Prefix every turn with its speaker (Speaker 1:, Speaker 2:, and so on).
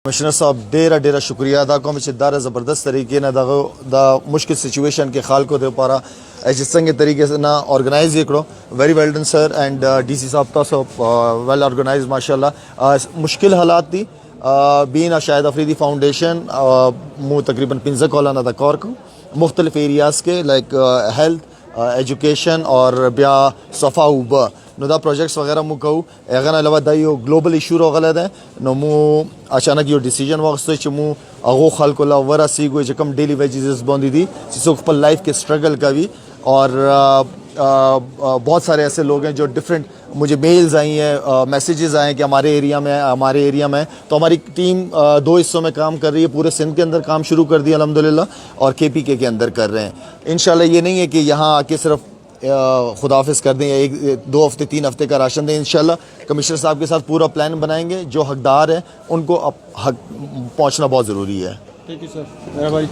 Speaker 1: Commissioner साहब डेरा शुक्रिया अदा कम दार ज़बरदस्त तरीके ना दा मुश्किल सिचुएशन के खाल को दे पारा जिसंग तरीके से ना ऑर्गेनाइज करो very well done sir and DC साहब तो वेल ऑर्गेनाइज माशाल्लाह मुश्किल हालात थी बीन शाहिद अफरीदी फाउंडेशन मु तकरीबन 15 कॉलन अदा कौर को मुख्तलिफ एरियाज़ के लाइक हेल्थ एजुकेशन और ब्या सफ़ा उबा नो दा प्रोजेक्ट्स वगैरह मु कहूँ अगन अलावा दा यो ग्लोबल इशू रो गलत है नो मु अचानक यो डिसीजन वक्त से मु अगो खाल को ला वरा सी गो जकम डेली वेजेस बंदी थी जिसको पर लाइफ के स्ट्रगल का भी और बहुत सारे ऐसे लोग हैं जो डिफरेंट मुझे मेल्स आई हैं मैसेजेस आए हैं कि हमारे एरिया में तो हमारी टीम 2 हिस्सों में काम कर रही है। पूरे सिंध के अंदर काम शुरू कर दिया अल्हम्दुलिल्लाह और KPK के अंदर कर रहे हैं। इंशाल्लाह ये नहीं है कि यहाँ आके सिर्फ खुदाफिज कर दें या 2 हफ्ते 3 हफ्ते का राशन दें। इंशाल्लाह कमिश्नर साहब के साथ पूरा प्लान बनाएंगे। जो हकदार हैं उनको अब हक पहुँचना बहुत ज़रूरी है।
Speaker 2: Thank you sir. मेरा भाई